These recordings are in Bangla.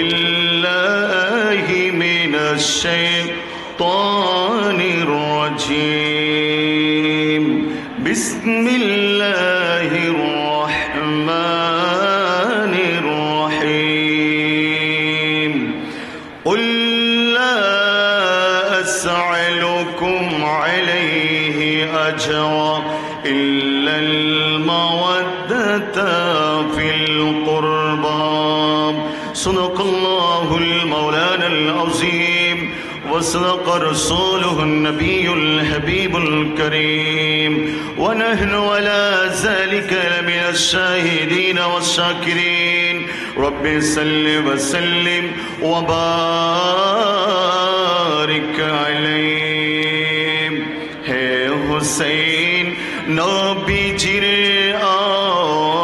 بالله من الشيطان الرجيم بسم الله الرحمن الرحيم قل لا أسألكم عليه أجرا إلا المودة في القربى صدق الله المولانا العظيم وصدق رسوله النبي الحبيب الكريم ونحن على ذلك لمن الشاهدين والشاكرين رب صل وسلم وبارك عليه ہے حسین নবীজির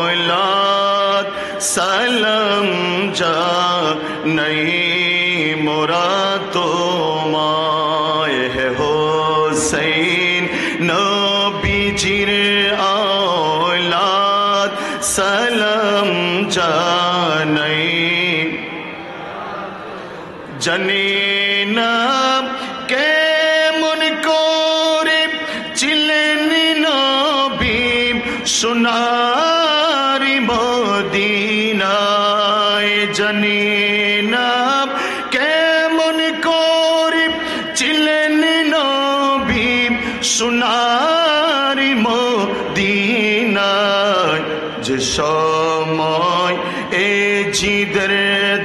औलाद সালাম জানাই মোরা তোমায় হে হোসেন নবীজির औलाद সালাম জানাই জানি না কেমন করে ছিলেন নবী সোনারি মদিনায় জানি না কেমন করে ছিলেন নবী সোনারি মদিনায় যে সময় এ জিদের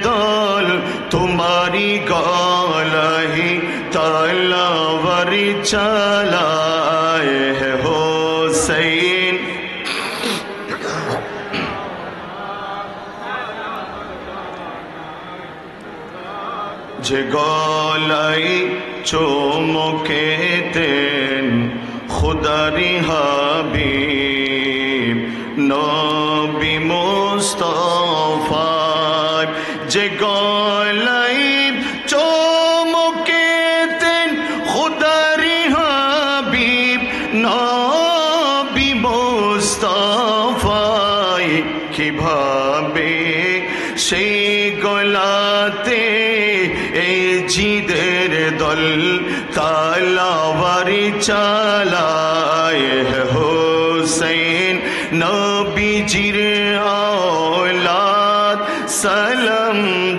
দল তোমারি গলায় তলওয়ার চালায় হে হোসেন যে গলায় চুমকেতেন খুদারি হাবিব নবী মুস্তাফা যে গলায় চুমকেতেন খুদারি হাবিব নবী মুস্তাফা কিভাবে সেই গলাতে এই জিদের দল তলওয়ার চালায় হোসেন নবীজির औलाद সালাম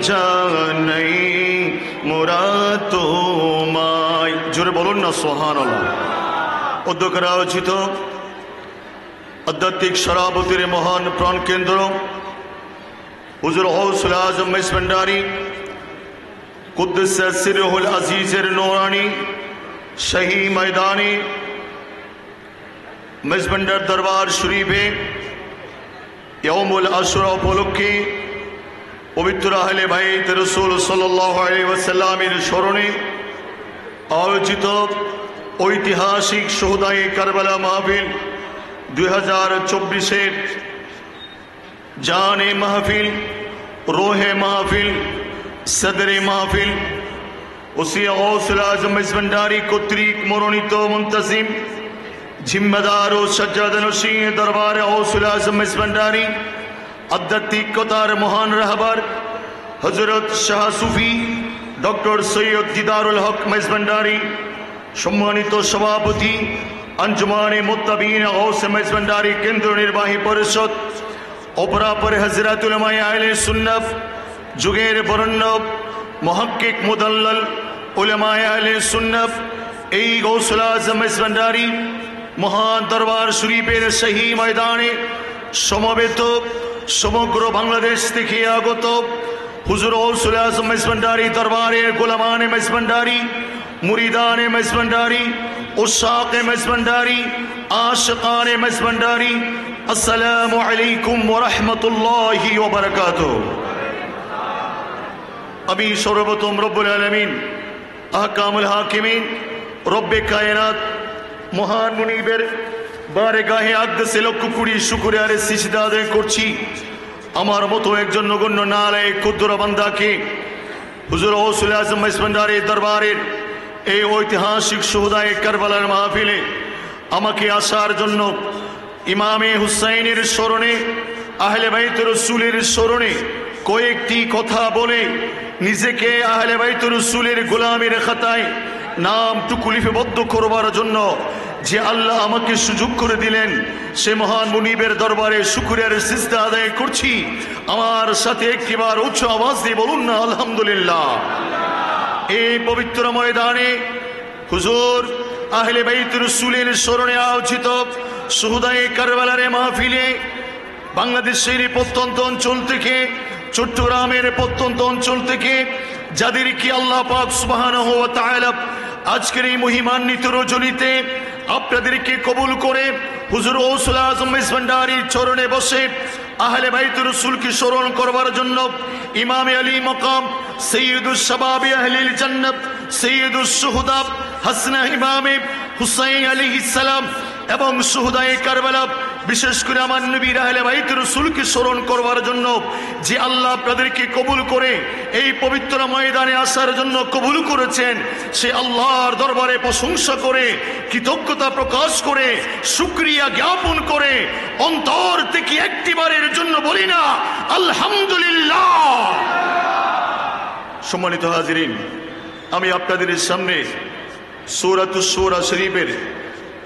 জানাই মোরা তোমায় জোরে বলুন না সুবহানাল্লাহ অধ্যক্ষরা আয়োজিত আধ্যাত্মিক সরাবতীর মহান প্রাণকেন্দ্র হুজুর গৌসুল আজম মেস ভান্ডারী কুদ্দুস সিরহুল আজিজের নূরানী শাহী ময়দানে মেজবান্ডার দরবার শরীফে ইয়াউমুল আশুরা উপলক্ষে পবিত্র আহলে বাইত রাসূল সাল্লাল্লাহু আলাইহি ওয়াসাল্লামের স্মরণে আয়োজিত ঐতিহাসিক শুহাদায়ে কারবালা মাহফিল 2024-এর জানে মাহফিল রোহে মাহফিল সদরে মাহফিল ওসি গৌসুল আজম মেস ভান্ডারী কর্তৃক মনোনীত মুন্তাজিম জিম্মেদার ও সজ্জাদনশী দরবার গৌসুল আজম মেস ভান্ডারী আধ্যাত্মিকতার মহান রাহবার হযরত শাহ সুফি ডক্টর সৈয়দ দিদারুল হক মেস ভান্ডারী সম্মানিত সভাপতি अंजुमान मुत्तबीन गौस मेस भंडारी केंद्र निर्वाही परिषद অপরাপর হযরত উলামায়ে আহলে সুন্নাত যুগের বরেণ্য মুহাক্কিক মুদাল্লাল উলামায়ে আহলে সুন্নাত এই গৌসুল আজম মেস ভান্ডারী মহান দরবার শরীফের শাহী ময়দানে সমবেত সমগ্র বাংলাদেশ থেকে আগত হুজুর গৌসুল আজম মেস ভান্ডারী দরবারের গোলামানে মেস ভান্ডারী মুরিদানে মেস ভান্ডারী उशाक़ मेस भंडारी आशिक़ान मेस भंडारी अस्सलामु अलैकुम व रहमतुल्लाहि व बरकातुहू अभी सर्वप्रथम रब्बुल आलमीन अहकामुल हाकिमीन रब्बे कायनात महान मुनीबेर बारगाहे আকদাসে লক্ষ কোটি শুকরিয়ার সিজদা আদায় করছি আমার মতো একজন নগণ্য নালায়েক ক্ষুদ্র বান্দাকে হুজুর গৌসুল আজম মেস ভান্ডারী দরবারের এই ঐতিহাসিক শুহাদায়ে কারবালার মাহফিলে আমাকে আসার জন্য ইমামে হুসাইনের স্মরণে আহলে বাইত রাসূলের স্মরণে কয়েকটি কথা বলে নিজেকে আহলে বাইত রাসূলের গোলামের খাতায় নামটুকু লিপিবদ্ধ করবার জন্য যে আল্লাহ আমাকে সুযোগ করে দিলেন, সে মহান মুনিবের দরবারে শুকরিয়ার সিজদা আদায় করছি। আমার সাথে একটিবার উচ্চ আওয়াজ দিয়ে বলুন না আলহামদুলিল্লাহ। এই পবিত্র ময়দানে হুজুর আহলে বাইত রাসূলের স্মরণে আয়োজিত শুহাদায়ে কারবালার মাহফিলে বাংলাদেশের প্রত্যন্ত অঞ্চল থেকে, চট্টগ্রামের প্রত্যন্ত অঞ্চল থেকে যাদেরকে আল্লাহ পাক সুবহানাহু ওয়া তাআলা আজকের এই মহিমান্বিত রজনীতে আপনাদেরকে কবুল করে হুজুর গৌসুল আজম মেজভান্ডারীর চরণে বসে আহলে বাইত রাসূলকে স্মরণ করবার জন্য ইমামে আলী মকাম সৈয়দুস শাবাব আহলিল জান্নাত সৈয়দুস শুহাদা হাসনা ইমামে হুসাইন আলাইহিস সালাম এবং শুহাদায়ে কারবালা, বিশেষ করে আমার নবীর আহলে বাইত রাসূলকে স্মরণ করবার জন্য যে আল্লাহ আপনাদেরকে কবুল করে এই পবিত্র ময়দানে আসার জন্য কবুল করেছেন, সে আল্লাহর দরবারে প্রশংসা করে, কৃতজ্ঞতা প্রকাশ করে, শুকরিয়া জ্ঞাপন করে অন্তর থেকে একটিবারের জন্য বলি না আলহামদুলিল্লাহ। সম্মানিত হাজিরিন, আমি আপনাদের সামনে সূরাতুশ শূরা শরীফের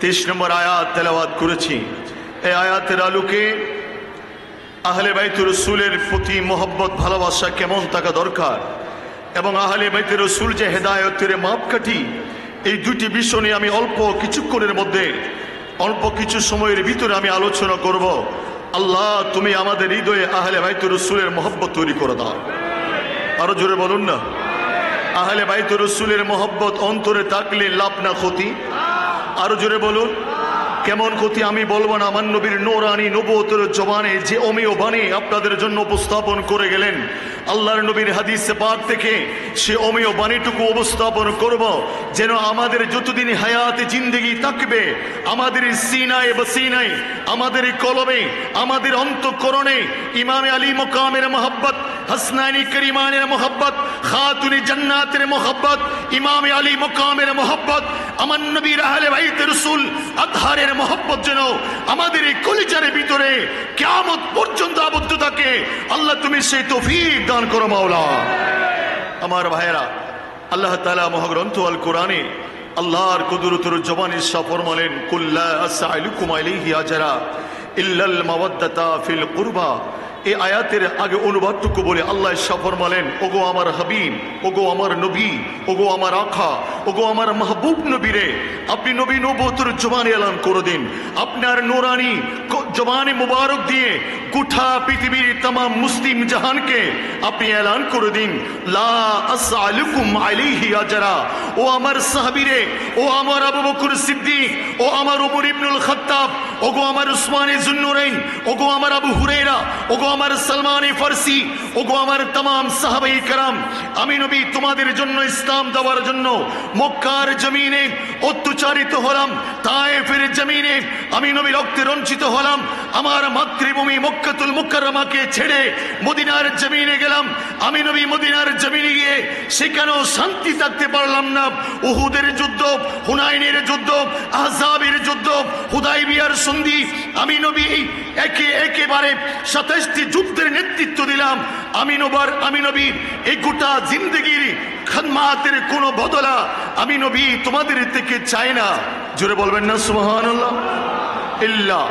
23 নম্বর আয়াত তেলাওয়াত করেছি। এই আয়াতের আলোকে আহলে বাইত রাসূলের প্রতি মহব্বত ভালোবাসা কেমন থাকা দরকার এবং আহলে বাইত রাসূল যে হেদায়েতের মাপকাঠি, এই দুটি বিষয় নিয়ে আমি অল্প কিছুক্ষণের মধ্যে, অল্প কিছু সময়ের ভিতরে আমি আলোচনা করব। আল্লাহ তুমি আমাদের হৃদয়ে আহলে বাইত রাসূলের মহব্বত তৈরি করে দাও। আরো জোরে বলুন না। আহলে বাইত রাসূলের মহব্বত অন্তরে থাকলে লাভ না ক্ষতি? আরো জোরে বলুন। কেমন ক্ষতি আমি বলবো না, আমার নবীর নূরানি নবুয়তের জবানে যে অমেয় বাণী আপনাদের জন্য উপস্থাপন করে গেলেন, আল্লাহর নবীর হাদিসে পাক থেকে সে অমেয় বাণীটুকু উপস্থাপন করব, যেন আমাদের যতদিন হায়াতে জিন্দেগি থাকবে আমাদের সিনায় বসিনায়, আমাদের কলবে, আমাদের অন্তঃকরণে ইমামে আলী মকামের মহব্বত, হাসনানি করিমানের মহব্বত, খাতুনে জান্নাতের মহব্বত, ইমামে আলী মকামের মহব্বত, আমার নবীর আহলে বাইত রাসূল আতহারের মহব্বত যেন আমাদের এই কলিজার ভিতরে কিয়ামত পর্যন্ত আবদ্ধ থাকে। আল্লাহ তুমি সেই তৌফিক দান করো মাওলা। আমার ভাইয়েরা, আল্লাহ তাআলা মহাগ্রন্থ আল কোরআনে আল্লাহর কুদরতের জবানে ফরমালেন, কুল লা আসআলুকুম আলাইহি আজরা ইল্লাল মাওয়াদ্দাতা ফিল কুরবা। এই আয়াতের আগে অনুবাদটুকু বলে আল্লাহ ফরমালেন, ওগো আমার হাবিব, ওগো আমার নবী, ওগো আমার আখা, ওগো আমার মাহবুব নবীরে, আপনি নবী নবুয়তের জবানে এলান করে দিন, আপনার নূরানি জবানে মুবারক দিয়ে গোটা পৃথিবীর तमाम মুসলিম জাহানকে আপনি এলান করে দিন, লা আসআলুকুম আলাইহি আজরা। ও আমার সাহাবীরে, ও আমার আবু বকর সিদ্দিক, ও আমার ওমর ইবনুল খাত্তাব, ওগো আমার উসমান যুন্নুরাইন, ওগো আমার আবু হুরায়রা, ওগো আমার সালমান ফারসি, ওগো আমার तमाम সাহাবায়ে কেরাম, আমি নবী তোমাদের জন্য ইসলাম দেওয়ার জন্য মক্কার জমিনে অত্যাচারিত হলাম, তায়েফের জমিনে আমি নবী রক্তে রঞ্জিত হলাম, আমার মাতৃভূমি মক্কাতুল মুকাররমাকে ছেড়ে মদিনার জমিনে গেলাম, আমি নবী মদিনার জমিনে গিয়ে সেখানেও শান্তি থাকতে পারলাম না। উহুদের যুদ্ধ, হুনাইনের যুদ্ধ, আহজাবের যুদ্ধ, হুদাইবিয়ার সন্ধি, আমি নবী একেবারে 27টি যুদ্ধের নেতৃত্ব দিলাম। আমি নবী এই গোটা জিন্দেগির খিদমতের কোনো বদলা আমি নবী তোমাদের থেকে চাই না। জোরে বলবেন না সুবহানাল্লাহ। ইল্লা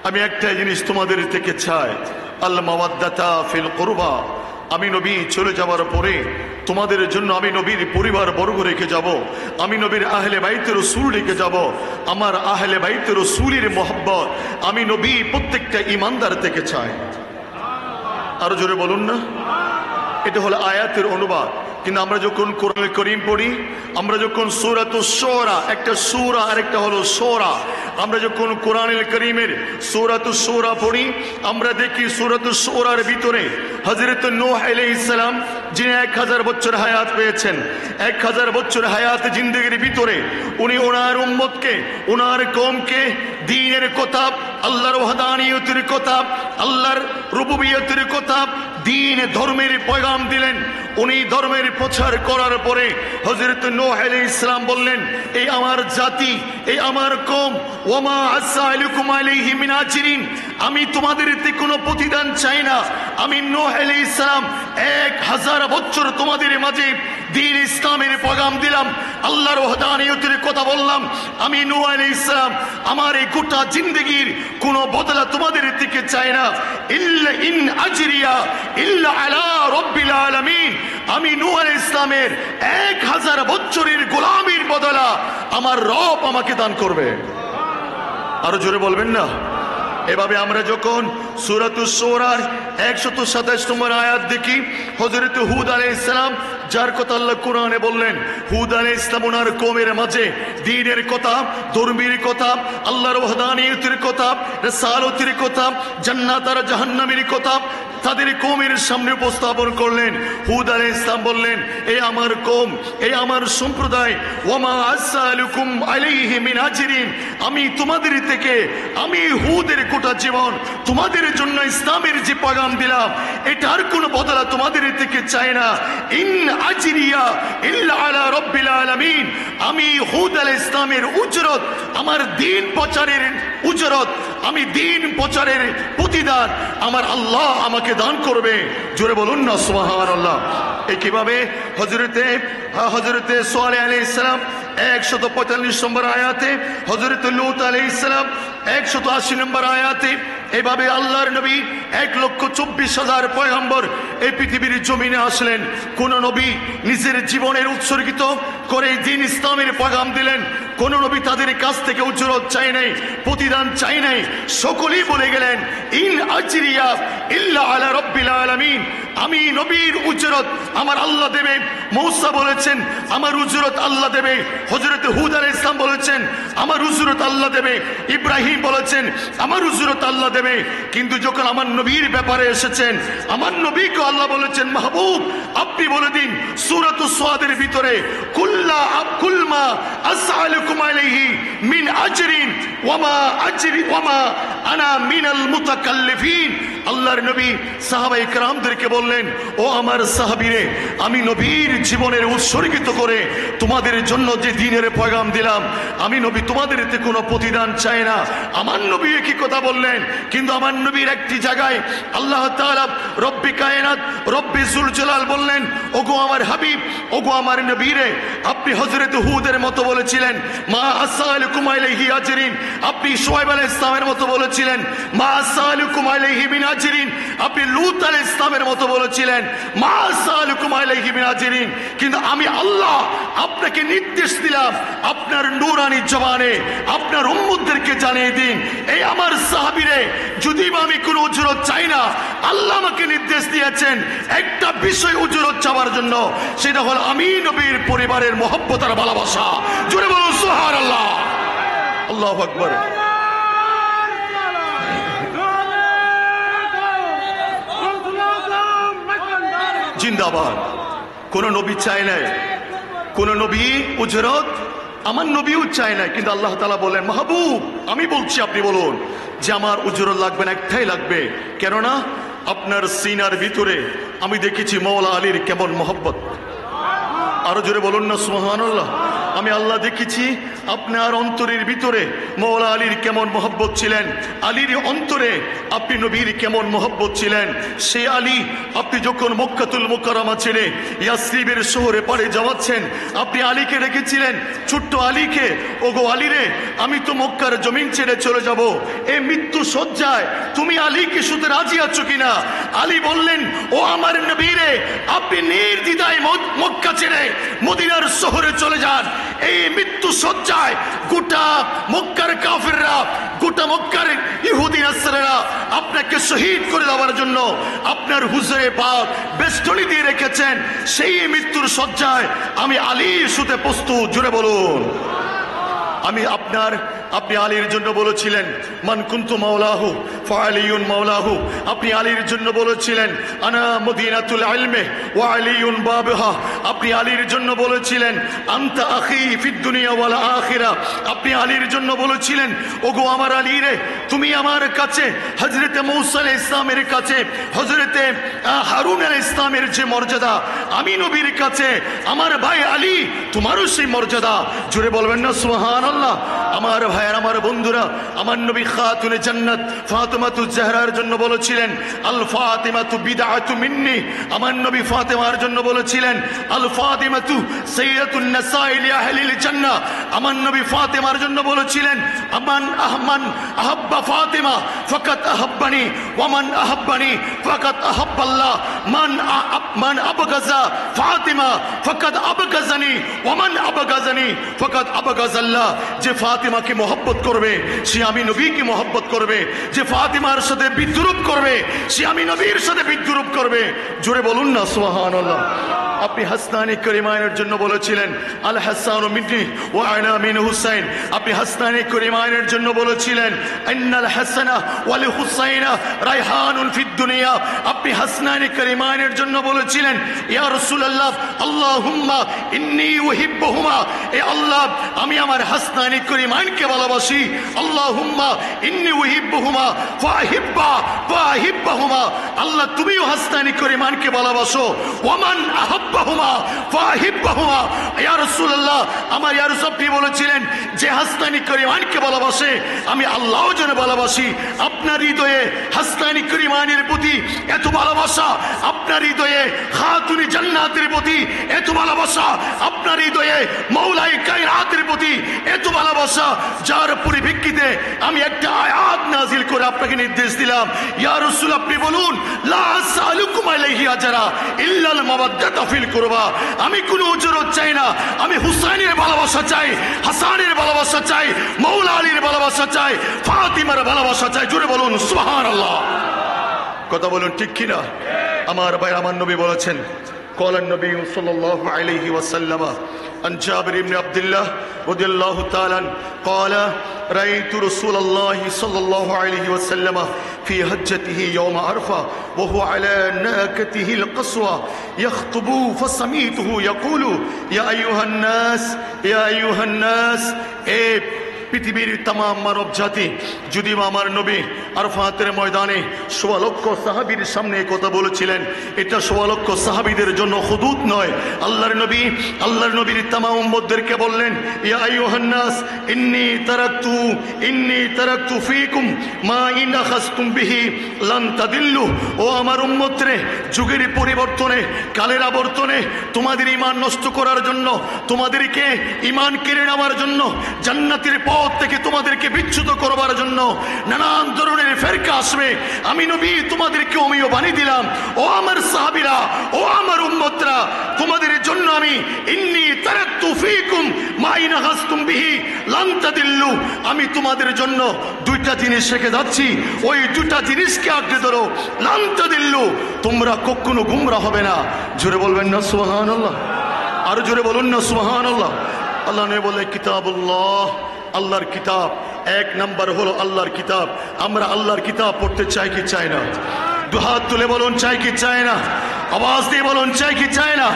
আমি একটা জিনিস তোমাদের থেকে চাই, আল মাওয়াদ্দাতা ফিল কুরবা। আমি নবী চলে যাওয়ার পরে তোমাদের জন্য আমি নবীর পরিবার বর্গ রেখে যাব, আমি নবীর আহলে বাইতের রাসূল রেখে যাব। আমার আহলে বাইতের রাসূলের মহব্বত আমি নবী প্রত্যেকটা ঈমানদার থেকে চাই। আরো জোরে বলুন না। এটা হলো আয়াতের অনুবাদ। কিন্তু আমরা যখন কোরআন কারীম পড়ি, আমরা যখন সূরাতুশ শুরা, একটা সূরা আর একটা হলো সূরা, আমরা যখন কোরআনুল কারীমের সূরাতুশ শুরা পড়ি, আমরা দেখি সূরাতুশ শুরার ভিতরে হযরত নূহ আলাইহিস সালাম, যিনি 1000 বছর হায়াত পেয়েছেন, 1000 বছর হায়াত জিন্দেগির ভিতরে উনি ওনার উম্মতকে, ওনার কওমকে দ্বীনের কথা, আল্লাহর ওয়াহদানিয়তের কথা, আল্লাহর রুবুবিয়তের কথা, দ্বীন ধর্মের পয়গাম দিলেন। উনি ধর্মের প্রচার করার পরে হযরত নূহ আলাইহিস সালাম বললেন, এই আমার জাতি, এই আমার কওম, ওয়ামা আসআলুকুম আলাইহি মিন আজরিন, আমি তোমাদের এতে কোনো প্রতিদান চাই না। আমি নূহ আলাইহিস সালাম 1000 বছর তোমাদের মাঝে দ্বীন ইসলামের পেগাম দিলাম, আল্লাহর ওয়াহদানিয়তের কথা বললাম। আমি নূহ আলাইহিস সালাম আমার এই গোটা জিন্দেগির কোনো বদলা তোমাদের থেকে চাই না। ইল্লা ইন আজরিয়া ইল্লা আলা রাব্বিল আলামিন, আমি নূহ আলাইহিস সালামের 1000 বছরের গোলামির বদলা আমার রব আমাকে দান করবে। আরো জোরে বলবেন না? এভাবে আমরা যখন সূরাতুস শূরার 127 নম্বর আয়াত দেখি, হযরত হুদ আলাইহিস সালাম, যার কথা আল্লাহ কোরআনে বললেন, হুদ আলাইহিস সালাম ওনার কওমের মাঝে দ্বীনের কথা, ধর্মের কথা, আল্লাহর ওয়াহদানিয়তের কথা, রিসালাতের কথা, জান্নাত আর জাহান্নামের কথা তাদের কওমের সামনে উপস্থাপন করলেন। হুদ আলাইহিস সালাম বললেন, এই আমার কওম, এই আমার সম্প্রদায়, ওয়ামা আসআলুকুম আলাইহি মিন আজরিন, আমি তোমাদের থেকে, আমি হুদের গোটা জীবন তোমাদের জন্য ইসলামের যে পেগাম দিলাম, এটার কোনো বদলা তোমাদের থেকে চাই না। ইন আজরিয়া ইল্লা আলা রাব্বিল আলামিন, আমি হুদ আলাইহিস সালামের উজরত, আমার দ্বীন প্রচারের উজরত, আমি দ্বীন প্রচারের প্রতিদান আমার আল্লাহ আমাকে দান করবে। জোরে বলুন না সুবহানাল্লাহ। এই কিভাবে হযরতে সালেহ আলাইহিস সালাম 145 নম্বর আয়াতে, হযরত লূত আলাইহিস সালাম 180 নম্বর আয়াতে, এভাবে আল্লাহর নবী 1,24,000 পয়গম্বর এই পৃথিবীর জমিনে আসলেন। কোন নবী নিজের জীবনের উৎসর্গিত করে দ্বীন ইসলামের পেগাম দিলেন। কোন নবী তাদের কাছ থেকে উজরত চাই নাই, প্রতিদান চাই নাই। সকলেই বলে গেলেন, ইন আজরিয়া ইল্লা আলা রাব্বিল আলামিন, আমি নবীর উজরত আমার আল্লাহ দেবে। মূসা বলেছেন, আমার উজরত আল্লাহ দেবে। হযরত হুদ আলাইহিস সালাম বলেছেন, আমার উজরত আল্লাহ দেবে। ইব্রাহিম বলেছেন, আমার উজরত আল্লাহ দেবে। কিন্তু যখন আমার নবীর ব্যাপারে এসেছেন, আমার নবীকে আল্লাহ বলেছেন, মাহবুব আপনি বলে দিন সূরাতুস সাদের ভিতরে, কুলমা আসআলুকুম আলাইহি মিন আজরিন ওয়ামা আনা মিনাল মুতাকাল্লিফিন। আল্লাহর নবী সাহাবায়ে কেরামদেরকে বললেন, ও আমার সাহাবীরে, আমি নবীর জীবনের উৎসর্গিত করে তোমাদের জন্য যে দ্বীনের পেগাম দিলাম, আমি নবী তোমাদের এতে কোনো প্রতিদান চাই না। আমার নবী একই কথা বললেন, কিন্তু আমার নবীর একটি জায়গায় আল্লাহ তাআলা রব্বে কায়নাত, রব্বে যুল জালাল বললেন, ওগো আমার হাবিব, ওগো আমার নবীরে, আপনি হযরত হুদের মতো বলেছিলেন, মা আসআলুকুম আলাইহি আজরিন। আপনি শুআয়ব আলাইহিস সালামের মতো বলেছিলেন, মা আসআলুকুম আলাইহি মিন আজরিন। আপনি লূত আলাইহিস সালামের মতো বলেছিলেন, মা আসআলুকুম আলাইহি মিন আজরিন। কিন্তু আমি আল্লাহ আপনাকে নির্দেশ দিলাম, আপনার নূরানি জবানে আপনার উম্মতদেরকে জানিয়ে দিন, এই আমার সাহাবীরে, যদি আমি কোনো উজরত চাই না, আল্লাহ আমাকে নির্দেশ দিয়েছেন একটা বিষয় উজরত চাওয়ার জন্য, সেটা হল আমি নবীর পরিবারের মহব্বত আর ভালোবাসা। জোরে বলুন সুবহানাল্লাহ। আল্লাহু আকবার। জিন্দাবাদ। কোন নবী চায় নাই, কোন নবী উজরত আমার নবীও চায় না, কিন্তু আল্লাহ তাআলা বলেন, মাহবুব আমি বলছি আপনি বলুন যে আমার উজরত লাগবে না, একটাই লাগবে। কেননা আপনার সিনার ভিতরে আমি দেখেছি মওলা আলীর কেমন মহব্বত। আরো জোরে বলুন না সুবহানাল্লাহ। আমি আল্লাহ দেখেছি আপনার অন্তরের ভিতরে মওলা আলীর কেমন মহব্বত ছিলেন, আলীর অন্তরে আপনি নবীর কেমন মহব্বত ছিলেন। সেই আলী আপনি যখন মক্কাতুল মুকাররমা ছেড়ে ইয়াসরিবের শহরে পাড়ে যাওয়াচ্ছেন, আপনি আলীকে রেখেছিলেন, ছোট্ট আলীকে, ওগো আলীরে, আমি তো মক্কার জমিন ছেড়ে চলে যাব, এই মৃত্যু সজ্জায় তুমি আলীকে শুতে রাজি আছো কিনা? আলী বললেন, ও আমার নবীরে, আপনি নির্দ্বিধায় মক্কা ছেড়ে মদিনার শহরে চলে যান। এই মৃত্যু সজ্জায় গোটা মক্কার কাফেররা, গোটা মক্কার ইহুদি নাসারারা আপনাকে শহীদ করে দেওয়ার জন্য আপনার হুজুরে পাক বেষ্টনী দিয়ে রেখেছেন। সেই মৃত্যুর সজ্জায় আমি আলী শুতে প্রস্তুত। জুড়ে বলুন। আমি আপনি আলীর জন্য বলেছিলেন মান কুনতু মাওলাহু ফাআলিয়ুন মাওলাহু। আপনি আলীর জন্য বলেছিলেন আনা মদিনাতুল ইলমি ওয়া আলিয়ুন বাবুহা। আপনি আলীর জন্য বলেছিলেন আনতা আখি ফিদ দুনিয়া ওয়াল আখিরা। আপনি আলীর জন্য বলেছিলেন ওগো আমার আলী রে, তুমি আমার কাছে হযরতে মূসা আলাইহিস সালামের কাছে হযরতে হারুন আলাইহিস সালামের যে মর্যাদা, আমি নবীর কাছে আমার ভাই আলী তোমারও সেই মর্যাদা। জোরে বলবেন না সুবহানাল্লাহ। আমার ভাইয়ের, আমার বন্ধুরা, আমার নবী খাতুনে জান্নাত ফাতেমাতুজ জাহরার জন্য বলেছিলেন আল ফাতিমাতু বিদআতু মিন্নি। আমার নবী ফাতেমার জন্য বলেছিলেন আল ফাতিমাতু সাইয়্যিদাতুন নিসাই লি আহলিল জান্নাহ। আমার নবী ফাতেমার জন্য বলেছিলেন আমান আহাব্বা ফাতিমা ফাকাত আহাব্বানি ওয়া মান আহাব্বানি ফাকাত আহাব্বাল্লাহ। মান আবগাযা ফাতিমা ফাকাত আবগাযানি ওয়া মান আবগাযানি ফাকাত আবগাযাল্লাহ। যে ফাতিমাকে মহব্বত করবে সে আমি নবীকে মহব্বত করবে, যে ফাতিমার সাথে বিদ্রুপ করবে সে আমি নবীর সাথে বিদ্রুপ করবে। জোরে বলুন না সুবহানাল্লাহ। আপনি হাসনানি করিমাইনের জন্য বলেছিলেন আল হাসান মিন্নি ওয়া আনা মিন হুসাইন। আপনি হাসনানি করিমাইনের জন্য বলেছিলেন ইন্নাল হাসানা ওয়াল হুসাইনা রাইহানুন ফিদ দুনিয়া। আপনি হাসনানি করিমাইনের জন্য বলেছিলেন ইয়া রাসূলুল্লাহ আল্লাহুম্মা ইন্নী উহিব্বুহুমা। এ আল্লাহ, আমি আমার হাসনানি করিমাইনকে ভালোবাসি। আল্লাহুম্মা ইন্নী উহিব্বুহুমা ফাহিব্বাহুমা। আল্লাহ, তুমিও হাসনানি করিমাইনকে ভালোবাসো। ওয়ামান আহাব্বাহুমা ফাহিব্বাহুমা। ইয়া রাসূলুল্লাহ, আমার ইয়া রাসূল আপনি বলেছিলেন যে হাসনানি করিমাইনকে ভালোবাসে আমি আল্লাহও যেন ভালোবাসি। আপনার হৃদয়ে হাসনানি করিমাইনের প্রতি এত ভালোবাসা, আপনার হৃদয়ে খাতুনে জান্নাতের প্রতি এত ভালোবাসা, আপনার হৃদয়ে মাওলাই কায়নাতের প্রতি এত ভালোবাসা, যার পরিপ্রেক্ষিতে আমি একটা আয়াত নাজিল করে আপনাকে নির্দেশ দিলাম ইয়া রাসূল আপনি বলুন লা আসালুকুম আলাইহি আজরা ইল্লাল মাওয়াদ্দাতা ফিল কুরবা। আমি কোনো উজরত চাই না, আমি হুসাইনের ভালোবাসা চাই, হাসানের ভালোবাসা চাই, মাওলা আলীর ভালোবাসা চাই, ফাতিমার ভালোবাসা চাই। জোরে বলুন সুবহানাল্লাহ। কথা বলুন ঠিক কিনা? আমার ভাই, আমার নবী বলেছেন قال النبي صلى الله عليه وسلم عن جابر بن عبد الله رضي الله تعالى عنه قال رأيت رسول الله صلى الله عليه وسلم في حجته يوم عرفة وهو على ناقته القصوى يخطب فسمعته يقول يا أيها الناس يا أيها الناس পৃথিবীর তাম মানব জাতি যদি আমার নবী আরফাতের ময়দানে ১৬ লক্ষ সাহাবীর সামনে কথা বলেছিলেন, এটা ১৬ লক্ষ সাহাবীদের জন্য হুদুদ নয়। আল্লাহর নবীর তাম উম্মতদেরকে বললেন ইয়া আইয়ুহান নাস ইন্নী তারাকতু ফীকুম মা ইন আখাযতুম বিহি লান তাদিল্লু। ও আমার উম্মতরে, যুগের পরিবর্তনে, কালের আবর্তনে তোমাদের ঈমান নষ্ট করার জন্য, তোমাদেরকে ঈমান কেড়ে নেওয়ার জন্য, জান্নাতের থেকে তোমাদেরকে বিচ্যুত করবার জন্য নানান ধরনের ফেরকা আসবে। আমি নবী তোমাদেরকে অমিয় বানিয়ে দিলাম। ও আমার সাহাবীরা, ও আমার উম্মতরা, তোমাদের জন্য আমি ইন্নী তারাকতু ফীকুম মা ইন আখাযতুম বিহি লান তাদিল্লু। আমি তোমাদের জন্য দুইটা জিনিস রেখে যাচ্ছি, ওই দুটা জিনিসকে আঁকড়ে ধরো। লান তাদিল্লু, তোমরা কখনো গুমরা হবে না। জোরে বলবেন না সুবহানাল্লাহ? আরো জোরে বলুন না সুবহানাল্লাহ। আল্লাহ নবী বলে কিতাবুল্লাহ, আল্লাহর কিতাব। এক নাম্বার হলো আল্লাহর কিতাব। আমরা আল্লাহর কিতাব পড়তে চাই কি চাই না? দুহাত তুলে বলুন চাই কি চাই না? আওয়াজ দিয়ে বলুন চাই কি চাই না?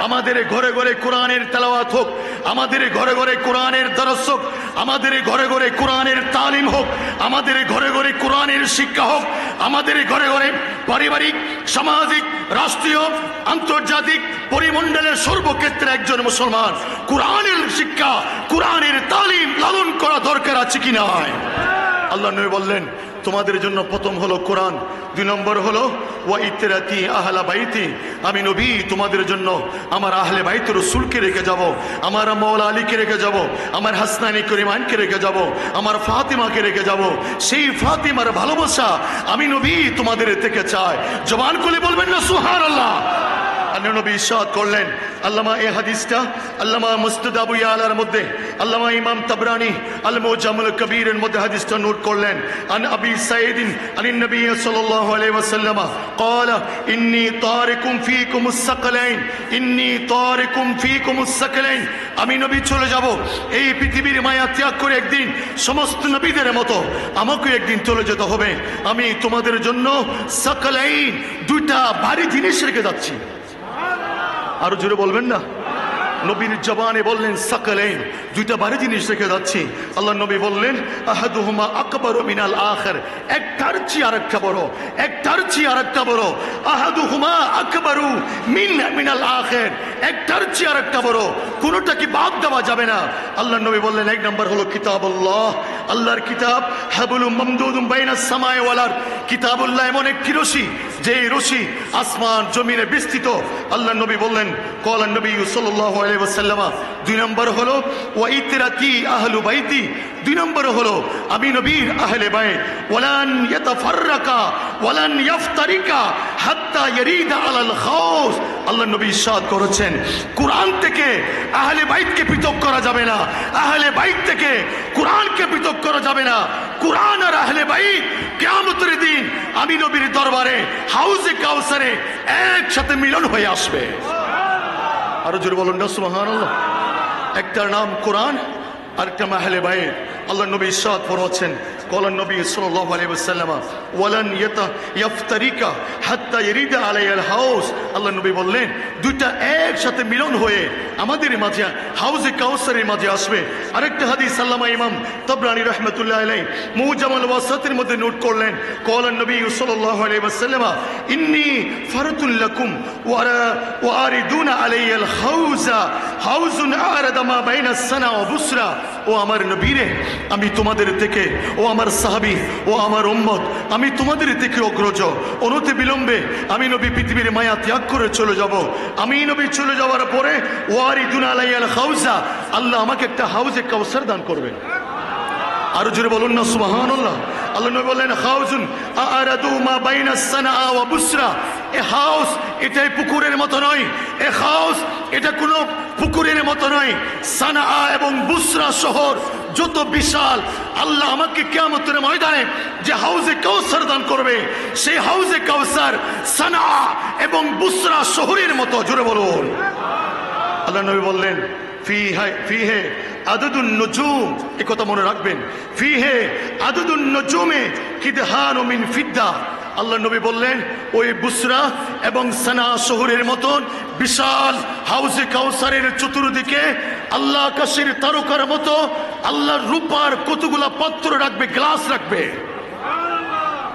আমাদের ঘরে ঘরে কোরআনের তেলাওয়াত হোক, আমাদের ঘরে ঘরে কোরআনের দরস হোক, আমাদের ঘরে ঘরে কোরআনের তালিম হোক, আমাদের ঘরে ঘরে কোরআনের শিক্ষা হোক, আমাদের ঘরে ঘরে পারিবারিক, সামাজিক, রাষ্ট্রীয়, আন্তর্জাতিক পরিমণ্ডলের সর্বক্ষেত্রে একজন মুসলমান কোরআনের শিক্ষা, কোরআনের তালিম লালন করা দরকার আছে কি নয়? আল্লাহ নবী বললেন তোমাদের জন্য প্রথম হলো কোরআন, ২ নম্বর হলো ওয়া ইতরাতি আহলা বাইতি। আমি নবী তোমাদের জন্য আমার আহলে বাইত রাসূলকে রেখে যাব, আমার মাওলা আলীকে রেখে যাব, আমার হাসনানি করিমাইনকে রেখে যাব, আমার ফাতিমাকে রেখে যাব। সেই ফাতিমার ভালোবাসা আমি নবী তোমাদের থেকে চাই। জবান খুলে বলবেন না সুবহানাল্লাহ? আর নবী ইরশাদ করলেন, আল্লামা এই হাদিসটা আল্লামা মুসনাদ আবু ইয়ালার মধ্যে, আল্লামা ইমাম তাবরানি আল মুজামুল কবীরের মধ্যে হাদিসটা নোট করলেন। আন আবি সাঈদিন আনিন নবী সাল্লাল্লাহু আলাইহি ওয়াসাল্লাম قال إني طارق فيكم الثقلين إني طارق فيكم الثقلين, আমি নবী চলে যাব এই পৃথিবীর মায়া ত্যাগ করে একদিন সমস্ত নবীদের মতো আমাকে একদিন চলে যেতে হবে। আমি তোমাদের জন্য সাকলাইন, দুইটা ভারী জিনিস রেখে যাচ্ছি। আরো জোরে বলবেন না? নবীর জবানে বললেন সাকলাইন, দুইটা ভারী জিনিস রেখে যাচ্ছি। আল্লাহ নবী বললেন আহাদুহুমা আকবারু মিনাল আখির, একটার চেয়ে আরেকটা বড়, একটার চেয়ে আরেকটা বড়। আহাদুহুমা আকবারু মিনাল আখির, একটার চেয়ে আরেকটা বড়, কোনোটা কি বাদ দেওয়া যাবে না। আল্লাহ নবী বললেন এক নম্বর হলো কিতাবুল্লাহ, আল্লাহর কিতাব, হাবলুম মামদুদুম বাইনাস সামাই ওয়াল আরদ, কিতাবুল্লাহ এমন একটি রশি যে রশি আসমান জমিনে বিস্তৃত। আল্লাহ নবী বললেন ক্বালান নবী সাল্লাল্লাহু আলাইহি ওয়াসাল্লাম, দুই নম্বর হলো ওয়া ইতরাতি আহলু বাইতি, দুই নম্বর হলো আমি নবীর আহলে বাইত, ওয়ালান ইয়াতাফাররাকা ওয়ালান ইফতারিকা হাত্তা ইয়ারিদা আলাল খাউস। আল্লাহ নবী ইরশাদ করেছেন কুরআন থেকে আহলে বাইতকে পৃথক করা যাবে না, আহলে বাইত থেকে কুরআনকে পৃথক করা যাবে না। কুরআন আর আহলে বাইত কিয়ামতের দিন আমি নবীর দরবারে হাউজে কাউসারে একসাথে মিলন হয়ে আসবে। আরো জোরে বলুন না সুবহানাল্লাহ। একটার নাম কোরআন, আরেকটা আহলে বাইত। আল্লাহ নবী ইরশাদ ফরমাচ্ছেন ক্বালান নবী সাল্লাল্লাহু আলাইহি ওয়াসাল্লাম ওয়ালান ইফতারিকা হাত্তা ইয়ারিদা আলাইহিল হাউস। আল্লাহ নবী বললেন দুইটা একসাথে মিলন হয়ে আমাদের মাঝে হাউজে কাউসারের মাঝে আসবে। আরেকটা হাদিস আল্লামা ইমাম তাবরানী রাহমাতুল্লাহ আলাইহি মুজামাল ওয়াসাতের মধ্যে নোট করলেন ক্বালান নবী সাল্লাল্লাহু আলাইহি ওয়াসাল্লাম ইন্নী ফারাতুল লাকুম ওয়া আরিদুনা আলাইহিল হাউজা হাউজুন আরাদা মা বাইনাস সানা ওয়া বুসরা। ও আমার নবীরে, আমি তোমাদের থেকে, ও আমার সাহাবী, ও আমার উম্মত, আমি তোমাদের থেকে অগ্রজ। অনতি বিলম্বে আমি নবী পৃথিবীর মায়া ত্যাগ করে চলে যাব। আমি নবী চলে যাওয়ার পরে ওয়ারিদুনা আলাইহিল হাউজা, আল্লাহ আমাকে একটা হাউজে কাউসার দান করবেন। আরো জোরে বলুন না সুবহানাল্লাহ। আল্লাহ নবী বললেন হাউজুন আরাদু মা বাইনাস সানা ওয়া বুসরা, এ হাউস এটা পুকুরের মতো নয়, এ হাউস এটা কোনো পুকুরের মতো নয়। সানা এবং বুসরা শহর যত বিশাল, আল্লাহ আমাকে কিয়ামতের ময়দানে যে হাউজে কাউসার দান করবে সেই হাউজে কাউসার সানা এবং বুসরা শহরের মতো। জোরে বলুন। আল্লাহ নবী বললেন ফিহে আদদুন নুজুম, এই কথা মনে রাখবেন, ফিহে আদদুন নুজুমে কিদহানু মিন ফিদ্দা। আল্লাহ নবী বললেন ওই বুসরা এবং সানা শহরের মতন বিশাল হাউজে কাউসারের চতুর্দিকে আল্লাহ আকাশের তারকার মতো আল্লাহর রূপার কতগুলা পাত্র রাখবে, গ্লাস রাখবে।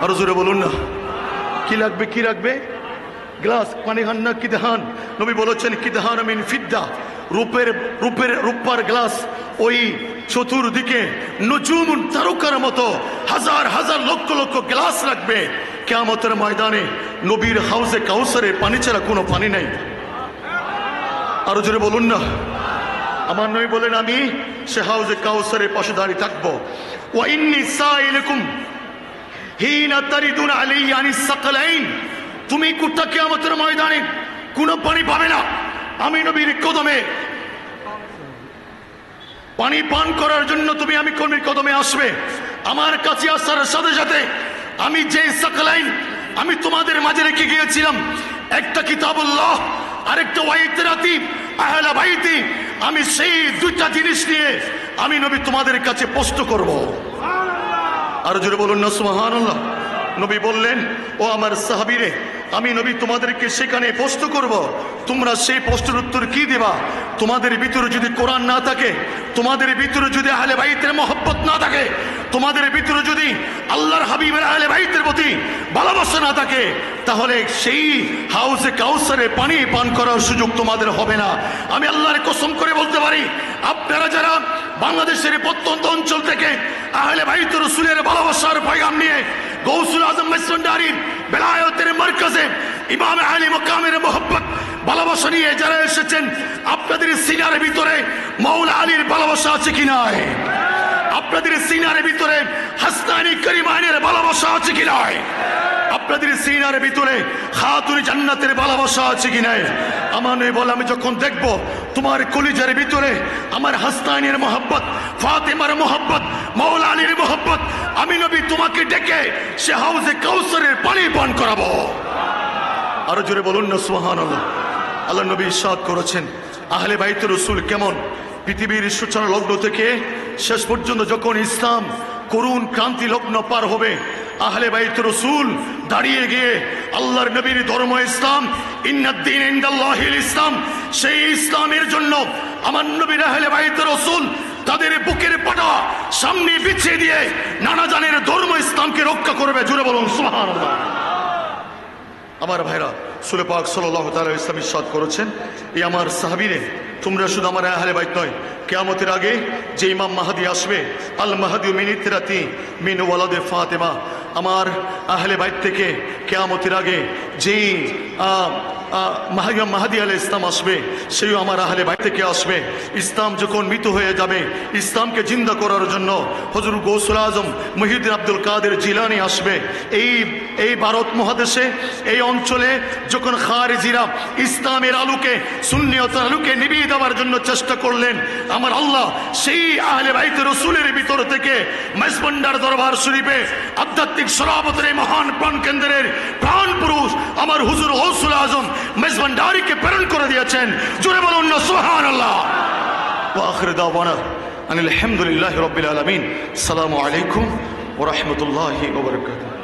আরো জোরে বলুন না, কি রাখবে? কি রাখবে? গ্লাস। পানি খান না কিদহান, নবী বলেছেন কিদহান মিন ফিদ্দা, রূপার গ্লাস। ওই চতুর্দিকে নুজুম তারকার মতো হাজার হাজার লক্ষ লক্ষ গ্লাস রাখবে। কিয়ামতের ময়দানে নবীর হাউজে কাউসারে পানি ছাড়া কোনো পানি নাই। আরো জোরে বলুন না। আমার নবী বলেন আমি সে হাউজে কাউসারের পাশে দাঁড়িয়ে থাকবো। ওয়া ইন্নী সাইলুকুম হিনা তারিদুন আলাইহি আনিস সাকলাইন, তুমি কোথা কিয়ামতের ময়দানে কোনো পানি পাবে না। আমি নবীর কদমে পানি পান করার জন্য তুমি আমি কর্মীর কদমে আসবে। আমার কাছে আসার সাথে সাথে আমি যে সাকলাইন আমি তোমাদের মাঝে রেখে গিয়েছিলাম, একটা কিতাবুল্লাহ আরেকটা ওয়াইতরাতি আহলে বাইতি, আমি সেই দুইটা জিনিস নিয়ে আমি নবী তোমাদের কাছে পোস্ট করব। আর জোরে বলুন না সুবহানাল্লাহ। নবী বললেন ও আমার সাহাবীরে, আমি নবী তোমাদেরকে সেখানে প্রশ্ন করব, তোমরা সেই প্রশ্নের উত্তর কি দেবা? তোমাদের ভিতরে যদি কোরআন না থাকে, তোমাদের ভিতরে যদি আহলে বাইতের মহব্বত না থাকে, তোমাদের ভিতরে যদি আল্লাহর হাবিবের আহলে বাইতের প্রতি ভালোবাসা না থাকে, তাহলে সেই হাউজে কাউসারে পানি পান করার সুযোগ তোমাদের হবে না। আমি আল্লাহর কসম করে বলতে পারি, আপনারা যারা বাংলাদেশের প্রত্যন্ত অঞ্চল থেকে আহলে বাইত রাসূলের ভালোবাসার পয়গাম নিয়ে গৌসুল আজম মেসভান্ডারির বেলায়েতের মারকাজে ইমাম আলী মাকামের মহব্বত ভালোবাসা নিয়ে যারা এসেছেন, আপনাদের সিনার ভিতরে মাওলা আলীর ভালোবাসা আছে কি নাই? আপনাদের সিনার ভিতরে হাসনানী করিমানের ভালোবাসা আছে কি নাই? আপনাদের সিনার ভিতরে খাতুন জান্নাতের ভালোবাসা আছে কি নাই? আমার নবী বলে, আমি যখন দেখব তোমার কলিজার ভিতরে আমার হাসনাইনের মোহাব্বত, ফাতেমার মোহাব্বত, মাওলা আলীর মোহাব্বত, আমি নবী তোমাকে ডেকে সে হাউজে কাউসারের পানি পান করাবো। আরো জোরে বলুন না সুবহানাল্লাহ। আল্লাহ নবী ইরশাদ করেছেন, আহলে বাইত রাসূল কেমন পৃথিবীর সূচনা লগ্ন থেকে শেষ পর্যন্ত যখন ইসলাম করুণ ক্রান্তি লগ্ন পার হবে, আহলে বাইত রাসূল দাঁড়িয়ে গিয়ে আল্লাহর নবীর ধর্ম ইসলাম, ইন্নাদ-দীন ইনদাল্লাহিল ইসলাম, সেই ইসলামের জন্য আমার নবীর আহলে বাইত রাসূল তাদের বুকের পাটা সামনে বিছিয়ে দিয়ে নানা জানের ধর্ম ইসলামকে রক্ষা করবে। জোরে বলুন সুবহানাল্লাহ। আমার ভাইরা, রাসূল পাক সাল্লাল্লাহু তাআলা ইসলাম ইরশাদ করেছেন, এই আমার সাহাবীরে, তোমরা শুধু আমার আহলে বাইত নয়, কিয়ামতের আগে যে ইমাম মাহদী আসবে, আল মাহদী মিন ইতরাতি মিন ওয়ালাদে ফাতেমা, আমার আহলে বাইত থেকে কিয়ামতের আগে যেই মাহদী আলাইহিস ইসলাম আসবে, সেও আমার আহলে বাইত থেকে আসবে। ইসলাম যখন মৃত হয়ে যাবে, ইসলামকে জিন্দা করার জন্য হযরত গৌসুল আজম মুহিউদ্দিন আব্দুল কাদের জিলানী আসবে। এই ভারত মহাদেশে, এই অঞ্চলে যখন খারিজিরা ইসলামের আলোকে, সুন্নিয়তের আলোকে নিভিয়ে দেওয়ার জন্য চেষ্টা করলেন, আমার আল্লাহ সেই আহলে বাইত রাসূলের ভিতর থেকে মেজবান্ডার দরবার শরীফে আধ্যাত্মিক সরাবতের মহান প্রাণ কেন্দ্রের প্রাণ পুরুষ আমার হুজুর গৌসুল আজম মেজবান্ডারিকে প্রেরণ করে দিয়েছেন। জোরে বলুন না সুবহানাল্লাহ। ওয়া আখির দাওয়ানা আনিল হামদুলিল্লাহি রাব্বিল আলামিন। আসসালামু আলাইকুম ওয়া রাহমাতুল্লাহি ওয়া বারাকাতুহু।